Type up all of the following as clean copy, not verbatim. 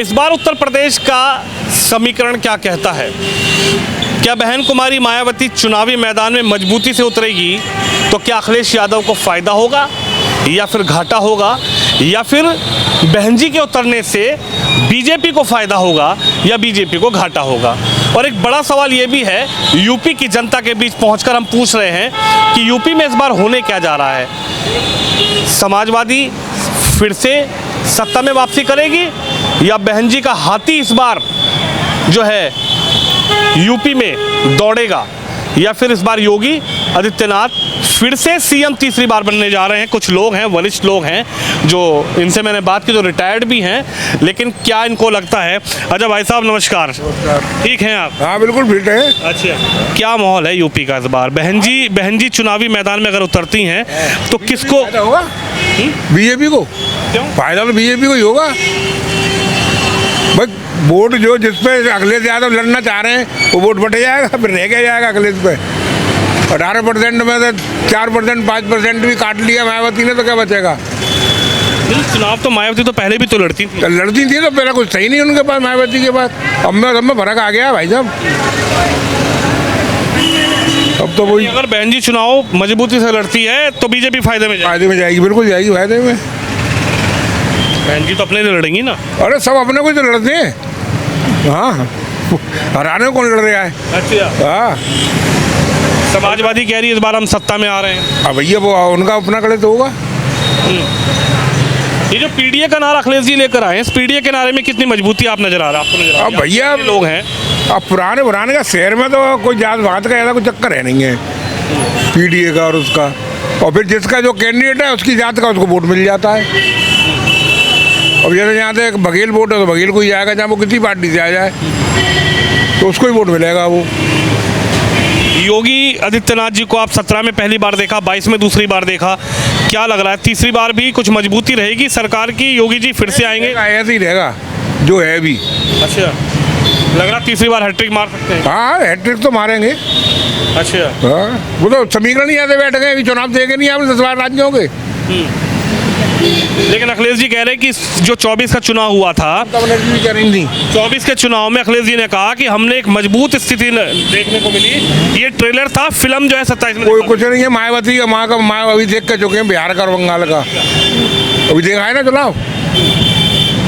इस बार उत्तर प्रदेश का समीकरण क्या कहता है? क्या बहन कुमारी मायावती चुनावी मैदान में मजबूती से उतरेगी तो क्या अखिलेश यादव को फ़ायदा होगा या फिर घाटा होगा, या फिर बहन जी के उतरने से बीजेपी को फ़ायदा होगा या बीजेपी को घाटा होगा? और एक बड़ा सवाल ये भी है, यूपी की जनता के बीच पहुंचकर हम पूछ रहे हैं कि यूपी में इस बार होने क्या जा रहा है? समाजवादी फिर से सत्ता में वापसी करेगी या बहन जी का हाथी इस बार जो है यूपी में दौड़ेगा, या फिर इस बार योगी आदित्यनाथ फिर से सीएम तीसरी बार बनने जा रहे हैं? कुछ लोग हैं, वरिष्ठ लोग हैं, जो इनसे मैंने बात की जो रिटायर्ड भी हैं, लेकिन क्या इनको लगता है? अच्छा भाई साहब नमस्कार। ठीक हैं आप? हाँ बिल्कुल फिट है। अच्छा, क्या माहौल है यूपी का इस बार? बहन जी चुनावी मैदान में अगर उतरती हैं तो किसको होगा? बीजेपी को। क्यों? फायदा तो बीजेपी को ही होगा भाई। वोट जो जिसपे अखिलेश यादव लड़ना चाह रहे हैं वो वोट बट जाएगा, फिर रह गया जाएगा अखिलेश पे। 18% में से 4% 5% भी काट लिया मायावती ने, तो क्या बचेगा? चुनाव तो मायावती तो पहले भी तो लड़ती थी। तो लड़ती थी तो पहले कुछ सही नहीं उनके पास, मायावती के पास। अब में फर्क आ गया भाई साहब। अब तो वही, अगर बहन जी चुनाव मजबूती से लड़ती है तो बीजेपी फायदे में जाएगी। फायदे में जाएगी, बिल्कुल जाएगी फायदे में। बहन जी तो अपने लिए लड़ेंगी ना। अरे सब अपने को ही तो लड़ते हैं। हाँ, हराने को कौन लड़ रहा है? अच्छा, हाँ। समाजवादी कह रही है इस बार हम सत्ता में आ रहे हैं। अब भैया वो उनका अपना करे तो होगा। ये जो पीडीए का नारा अखिलेश जी लेकर आए हैं, इस पीडीए के नारे में कितनी मजबूती आप नजर आ रहा है? आपको नजर आ रहा है? अब भैया लोग हैं, अब पुराने का शहर में तो कोई जात बात का ऐसा कोई चक्कर है नहीं है पीडीए का और उसका। और फिर जिसका जो कैंडिडेट है उसकी जात का उसको वोट मिल जाता है। अब जैसे यहाँ से बघेल वोट है तो बघेल को ही जाएगा, जहाँ वो किसी पार्टी से आ जाए तो उसको ही वोट मिलेगा। वो योगी आदित्यनाथ जी को आप 17 में पहली बार देखा, 22 में दूसरी बार देखा, क्या लग रहा है तीसरी बार भी कुछ मजबूती रहेगी सरकार की? योगी जी फिर से आएंगे? ऐसे ही रहेगा जो है भी। अच्छा, लग रहा तीसरी बार हैट्रिक मार सकते हैं? हाँ, हैट्रिक तो मारेंगे। अच्छा, हाँ, वो तो समीकरण ही ऐसे बैठ गए, अभी चुनाव देखे नहीं आपने 10 बार राज्यों के। लेकिन अखिलेश जी कह रहे हैं कि जो 24 का चुनाव हुआ था, 24 के चुनाव में अखिलेश जी ने कहा कि हमने एक मजबूत स्थिति देखने को मिली। ये ट्रेलर था, फिल्म जो है 27 में कोई कुछ नहीं है। मायावती का माँ अभी देख कर चुके हैं, बिहार का और बंगाल का अभी देखा है ना चुनाव।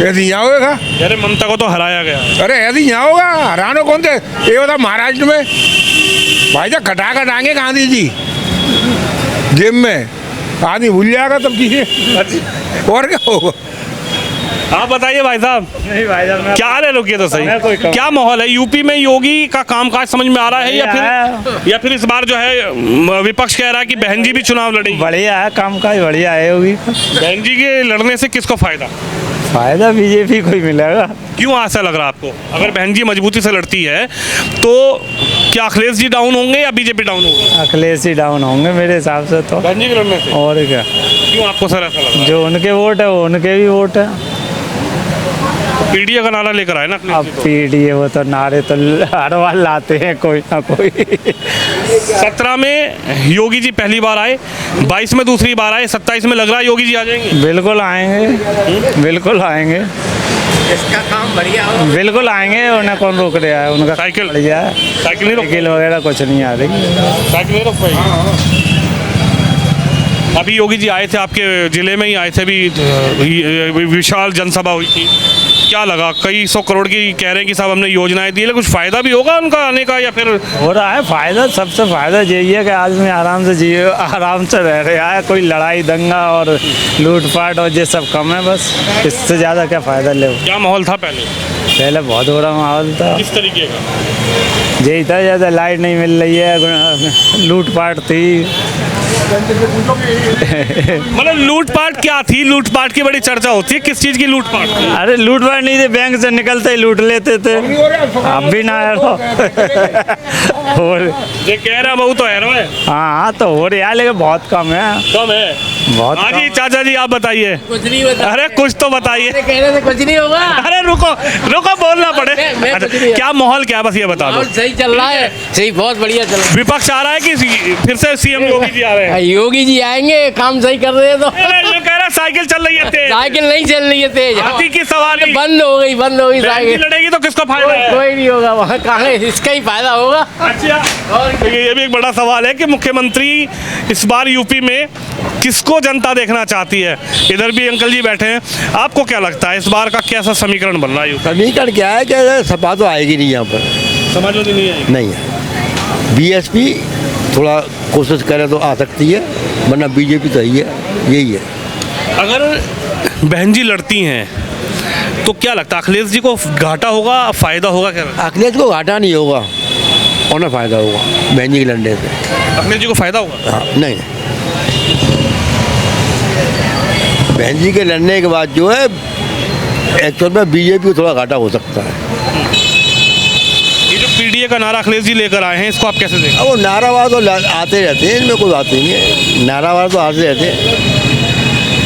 ऐसे ही यहाँ होगा। अरे ममता को तो हराया गया। अरे ऐसे ही यहाँ होगा। हराना कौन थे? ये बता महाराष्ट्र में भाई साहब खटा खटाएंगे गांधी जी जेब में, आदमी भूल जाएगा तब चीजें। और क्या होगा? आप बताइए भाई साहब। नहीं भाई साहब, क्या हाल है? रुकिए तो सही। कोई कम। क्या माहौल है यूपी में? योगी का कामकाज समझ में आ रहा है या फिर इस बार जो है विपक्ष कह रहा है कि बहन जी भी चुनाव लड़ेगी? बढ़िया है, काम काज बढ़िया है होगी। बहन जी के लड़ने से किसको फायदा? फायदा बीजेपी को ही मिलेगा। क्यों ऐसा लग रहा है आपको? अगर बहन जी मजबूती से लड़ती है तो क्या अखिलेश जी डाउन होंगे या बीजेपी डाउन होगी? अखिलेश ही डाउन होंगे मेरे हिसाब से तो। बहन जी के लड़ने से? और क्या, क्यों आपको सर ऐसा लग रहा है? जो उनके वोट है वो उनके भी वोट है। पीडीए का नारा लेकर आए ना अखिलेश अब जी तो। पीडीए वो तो नारे तो हर बार लाते हैं कोई ना कोई। 17 में योगी जी पहली बार आए, 22 में दूसरी बार आए, 27 में लग रहा है योगी जी आ जाएंगे? बिल्कुल आएंगे, बिल्कुल आएंगे, इसका काम बढ़िया हो। बिल्कुल आएंगे। उन्हें कौन रोक रहा है? उनका साइकिल बढ़िया है। साइकिल नहीं रोक साइकिल वगैरह कुछ नहीं आ रही। साइकिल नहीं रोक पाएगी। अभी योगी जी आए थे, आपके जिले में ही आए थे, अभी विशाल जनसभा हुई थी, क्या लगा? कई 100 करोड़ की कह रहे हैं कि साहब हमने योजनाएं दी, लेकिन कुछ फायदा भी होगा उनका आने का या फिर? हो रहा है फायदा। सबसे फायदा यही है कि आदमी आराम से जिए, आराम से रह रहा है। कोई लड़ाई दंगा और लूटपाट और ये सब कम है, बस इससे ज़्यादा क्या फ़ायदा ले। क्या माहौल था पहले? पहले बहुत बुरा माहौल था। किस तरीके का? यही था, ज़्यादा लाइट नहीं मिल रही है, लूटपाट थी। मतलब लूटपाट क्या थी? लूटपाट की बड़ी चर्चा होती है, किस चीज़ की लूटपाट थी? अरे लूटपाट नहीं थे, बैंक से निकलते ही लूट लेते थे। अब भी ना है और ये कह रहा बहुत तो है। हाँ तो हो रहा है, लेकिन बहुत कम है, कम है बहुत हाँ जी। चाचा जी आप बताइए। कुछ नहीं बता। अरे कुछ तो बताइए। कहने से कुछ नहीं होगा। अरे रुको रुको, बोलना पड़े। मैं अच्छा, कुछ नहीं है। क्या माहौल क्या, बस ये बता दो। और सही चल रहा है, सही बहुत बढ़िया चल रहा है। विपक्ष आ रहा है कि फिर से सीएम योगी जी आ रहे हैं? योगी जी आएंगे, काम सही कर रहे हैं तो। अरे जो कह रहा रहे साइकिल चल रही है तेज, साइकिल नहीं चल रही है तेज, हाथी की सवारी बंद हो गई बहन जी साइकिल। लड़ेगी तो किसको फायदा है? कोई नहीं होगा वहाँ, कहाँ है, इसका ही फायदा होगा। अच्छा, देखिए ये भी एक बड़ा सवाल है कि मुख्यमंत्री इस बार यूपी में किसको जनता देखना चाहती है। इधर भी अंकल जी बैठे हैं, आपको क्या लगता है इस बार का कैसा समीकरण बन रहा है? समीकरण क्या है कि सपा तो आएगी नहीं यहाँ पर, समाजवादी नहीं आएगी? नहीं है। बीएसपी थोड़ा कोशिश करे तो आ सकती है, वरना बीजेपी तो ही है, यही है। अगर बहन जी लड़ती हैं तो क्या लगता है अखिलेश जी को घाटा होगा फायदा होगा? क्या लगता अखिलेश को घाटा नहीं होगा और ना फायदा होगा बहन जी के लड़ने से। है अखिलेश जी को फायदा होगा? हाँ, नहीं, बहन जी के लड़ने के बाद जो है एक्चुअल में बीजेपी को थोड़ा घाटा हो सकता है। ये जो पीडीए का नारा अखिलेश जी लेकर आए हैं इसको आप कैसे देखते अब वो नाराबाज तो आते रहते हैं, इनमें कोई बात नहीं है, नाराबाज तो आते रहते हैं।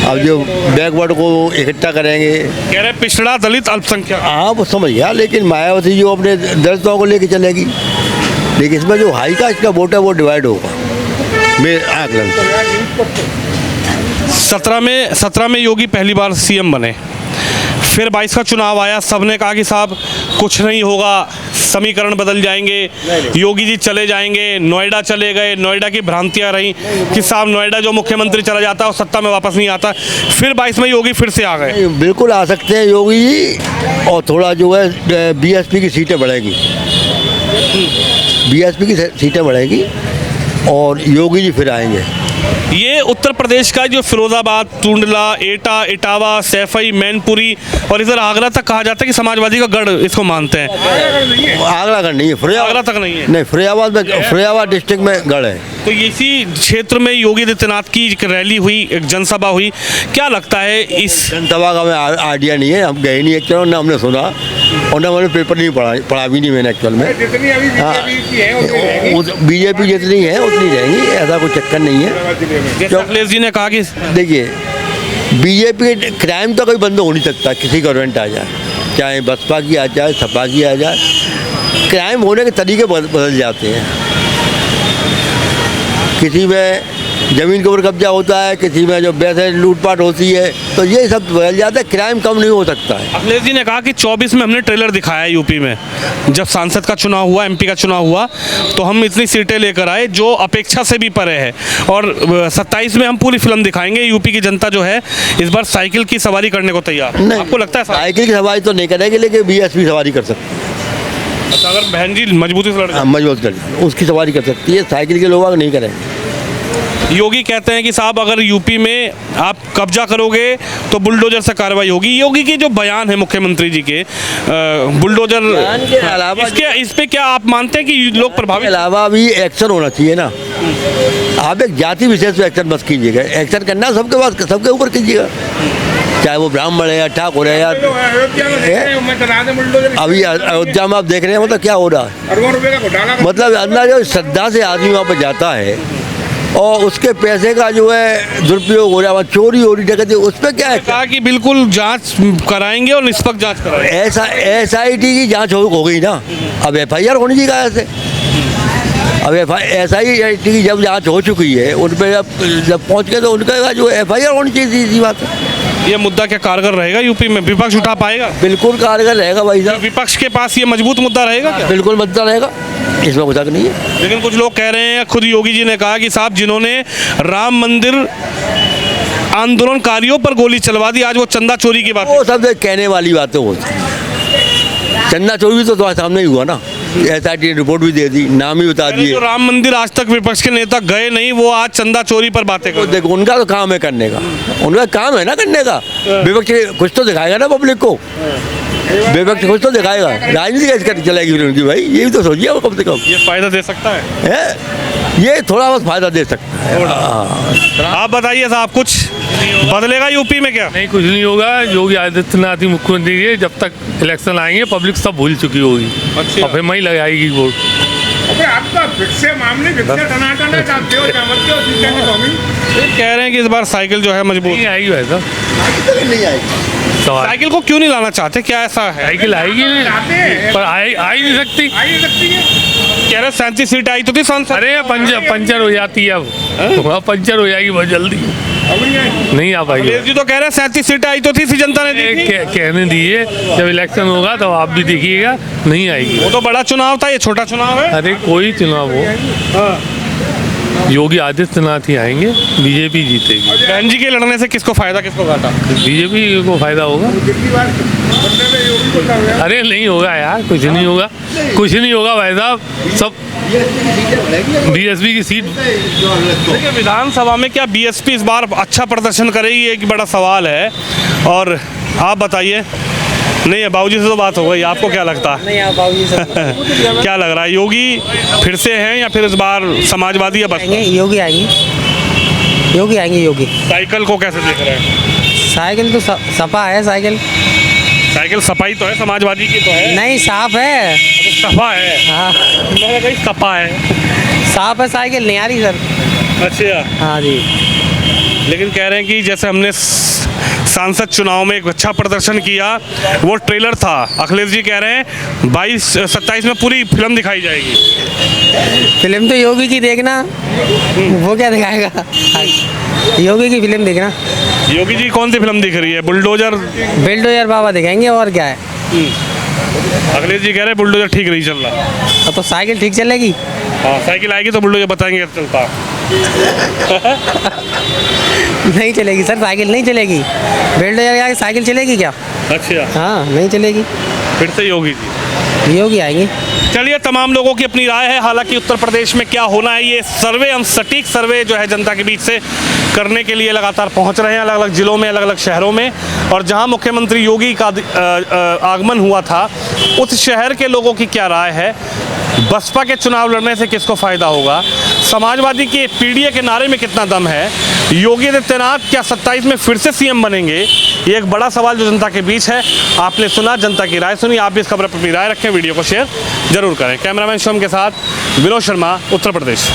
अब जो बैकवर्ड को इकट्ठा करेंगे, हैं? कह रहे पिछड़ा दलित अल्पसंख्यक। हाँ वो समझ गया, लेकिन मायावती जो अपने दलितों को लेके चलेगी, लेकिन इसमें जो हाई कास्ट का वोट है वो डिवाइड होगा मेरे आकलन से। 17 में योगी पहली बार सीएम बने, फिर 22 का चुनाव आया, सबने कहा कि साहब कुछ नहीं होगा, समीकरण बदल जाएंगे, योगी जी चले जाएंगे, नोएडा चले गए, नोएडा की भ्रांतियां रहीं कि साहब नोएडा जो मुख्यमंत्री चला जाता है और सत्ता में वापस नहीं आता। फिर 22 में योगी फिर से आ गए। बिल्कुल आ सकते हैं योगी जी, और थोड़ा जो है बीएसपी की सीटें बढ़ेगी, बीएसपी की सीटें बढ़ेगी और योगी जी फिर आएंगे। ये उत्तर प्रदेश का जो फिरोजाबाद, टुंडला, एटा, इटावा, सैफई, मैनपुरी और इधर आगरा तक कहा जाता है कि समाजवादी का गढ़ इसको मानते हैं। आगरा गढ़ नहीं है, आगरा तक नहीं है? नहीं, फरीदाबाद डिस्ट्रिक्ट में गढ़ है। तो इसी क्षेत्र में योगी आदित्यनाथ की एक रैली हुई, एक जनसभा हुई, क्या लगता है इस जनसभा का हमें आइडिया नहीं है, हम गए नहीं एक्चुअल, ना हमने सुना और ना मैंने पेपर नहीं पढ़ा भी नहीं मैंने एक्चुअल में। जितनी अभी बीजेपी की है उतनी रहेगी। बीजेपी जितनी है उतनी रहेंगी, ऐसा कोई चक्कर नहीं है। जैसे अखिलेश जी ने कहा कि देखिए बीजेपी क्राइम तो कोई बंद हो नहीं सकता, किसी गवर्नमेंट आ जाए, चाहे बसपा की आ जाए, सपा की आ जाए, क्राइम होने के तरीके बदल जाते हैं। किसी में ज़मीन के ऊपर कब्जा होता है, किसी में जो वैसे लूटपाट होती है, तो ये सब बदल जाता है, क्राइम कम नहीं हो सकता है। अखिलेश जी ने कहा कि 24 में हमने ट्रेलर दिखाया है यूपी में, जब सांसद का चुनाव हुआ, एमपी का चुनाव हुआ, तो हम इतनी सीटें लेकर आए जो अपेक्षा से भी परे है, और 27 में हम पूरी फिल्म दिखाएंगे। यूपी की जनता जो है इस बार साइकिल की सवारी करने को तैयार है। नहीं, आपको लगता है साइकिल की सवारी तो नहीं करेगी, लेकिन बीएसपी सवारी कर सकती है। अच्छा, अगर बहन जी मजबूती से लड़ मजबूत कर उसकी सवारी कर सकती है, साइकिल के लोग नहीं करेंगे। योगी कहते हैं कि साहब अगर यूपी में आप कब्जा करोगे तो बुलडोजर से कार्रवाई होगी। योगी की जो बयान है मुख्यमंत्री जी के, बुलडोजर के अलावा इस पे क्या आप मानते हैं कि लोग के प्रभावित? अलावा भी एक्शन होना चाहिए ना। आप एक जाति विशेष पे एक्शन बस कीजिएगा, एक्शन करना सबके पास, सबके ऊपर कीजिएगा, चाहे वो ब्राह्मण है या ठाकुर है या अभी अयोध्या में आप देख रहे हैं मतलब क्या हो रहा है। अरबों रुपए का घोटाला मतलब अंदर जो श्रद्धा से आदमी वहाँ पर जाता है और उसके पैसे का जो है दुरुपयोग हो रहा है, चोरी हो रही डकैती, उस पर क्या है? कहा कि बिल्कुल जांच कराएंगे और निष्पक्ष जांच कराएंगे। SIT की जांच हो गई ना, अब FIR होनी चाहिए कहाँ से? अब SIT की जब जांच हो चुकी है, उन पर जब पहुँच गए तो उनका जो FIR होनी चाहिए, सीधी बात है। ये मुद्दा क्या कारगर रहेगा यूपी में? विपक्ष उठा पाएगा? बिल्कुल कारगर रहेगा भाई साहब, विपक्ष के पास ये मजबूत मुद्दा रहेगा क्या? बिल्कुल मुद्दा रहेगा, इसमें कोई शक नहीं है। लेकिन कुछ लोग कह रहे हैं, खुद योगी जी ने कहा कि साहब जिन्होंने राम मंदिर आंदोलनकारियों पर गोली चलवा दी, आज वो चंदा चोरी की बात वो सब कहने वाली बातें होती हैं। चंदा चोरी तो तुम्हारे सामने ही हुआ ना, SIT ने रिपोर्ट भी दे दी, नाम ही बता दिए। जो राम मंदिर आज तक विपक्ष के नेता गए नहीं, वो आज चंदा चोरी पर बातें कर रहे हैं। देखो उनका तो काम है करने का, उनका काम है ना करने का, विपक्ष कुछ तो दिखाएगा ना पब्लिक को, विपक्ष कुछ तो दिखाएगा, राजनीति कैसे चलेगी फिर उनकी भाई, ये भी तो सोचिए वो कम से कम। ये फायदा दे सकता है? ये थोड़ा बहुत फायदा दे सकता है। आप बताइए साहब, कुछ बदलेगा यूपी में क्या? नहीं, कुछ नहीं होगा। योगी आदित्यनाथ ही मुख्यमंत्री है, जब तक इलेक्शन आएंगे पब्लिक सब भूल चुकी होगी। अच्छा। और फिर वही लगाएगी वोट। आपका फिक्से मामले फिक्से टनाटन है, चाहते हो चाहते हो जीतने की स्वामी। कह रहे हैं कि इस बार साइकिल जो है मजबूत नहीं आएगी वैसा नहीं आएगी। सवाल साइकिल को क्यों नहीं लाना चाहते, क्या ऐसा है? साइकिल आएगी चाहते हैं पर आ ही नहीं सकती। आ ही नहीं सकती है। कह रहे 37 सीट आई तो थी सांसद। अरे पंचर हो जाती है अब, वहाँ पंचर हो जाएगी बहुत जल्दी, नहीं आ पाएगी। अखिलेश जी तो कह रहे हैं 37 सीट आई तो थी जनता ने दी थी। कहने दीजिए, जब इलेक्शन होगा तो आप भी देखिएगा, नहीं आएगी। वो तो बड़ा चुनाव था, ये छोटा चुनाव है। अरे कोई चुनाव हो, योगी आदित्यनाथ ही आएंगे, बीजेपी जीतेगी। बहन जी के लड़ने से किसको फायदा किसको घाटा? बीजेपी को फायदा होगा। अरे नहीं होगा यार, कुछ नहीं होगा, कुछ नहीं होगा भाई साहब, सब बीएसपी की सीट। देखिए विधानसभा में क्या बीएसपी इस बार अच्छा प्रदर्शन करेगी, एक बड़ा सवाल है। और आप बताइए। नहीं है, बाबूजी से तो बात हो गई, आपको क्या लगता है? नहीं बाबूजी से क्या लग रहा है, योगी फिर से हैं या फिर इस बार समाजवादी या बसपा? योगी आएंगे, योगी आएंगे, योगी। साइकिल को कैसे देख रहे हैं? साइकिल तो सपा है, साइकिल साइकिल सपाई तो है, समाजवादी की तो है। नहीं साफ है। सपा है, हाँ मैंने कही सपा है। साफ है, साइकिल नहीं आ रही सर। अच्छा, हाँ जी। लेकिन कह रहे हैं कि जैसे हमने सांसद चुनाव में एक अच्छा प्रदर्शन किया, वो ट्रेलर था। अखिलेश जी कह रहे हैं 22-27 में पूरी फिल्म दिखाई जाएगी। फिल्म तो योगी की देखना, वो क्या दिखाएगा, योगी की फिल्म देखना। योगी जी कौन सी फिल्म दिख रही है? बुलडोजर। बिल्डोजर बाबा दिखाएंगे, और क्या है। अखिलेश जी कह रहे हैं बुलडोजर ठीक नहीं चल रहा। तो साइकिल ठीक चलेगी। हाँ, साइकिल आएगी तो बुलडोजर बताएंगे कैसे चलता। नहीं चलेगी सर, साइकिल नहीं चलेगी। बिल्डोजर के आगे साइकिल चलेगी क्या? अच्छा, हाँ नहीं चलेगी। फिर से योगी जी। योगी आएंगे। चलिए, तमाम लोगों की अपनी राय है। हालांकि उत्तर प्रदेश में क्या होना है, ये सर्वे, हम सटीक सर्वे जो है जनता के बीच से करने के लिए लगातार पहुंच रहे हैं अलग अलग जिलों में, अलग अलग शहरों में। और जहां मुख्यमंत्री योगी का आगमन हुआ था, उस शहर के लोगों की क्या राय है, बसपा के चुनाव लड़ने से किसको फायदा होगा, समाजवादी के पीडीए के नारे में कितना दम है, योगी आदित्यनाथ क्या 27 में फिर से सीएम बनेंगे, ये एक बड़ा सवाल जो जनता के बीच है। आपने सुना, जनता की राय सुनी, आप भी इस खबर पर अपनी राय रखें, वीडियो को शेयर जरूर करें। कैमरामैन शिवम के साथ विनोद शर्मा, उत्तर प्रदेश।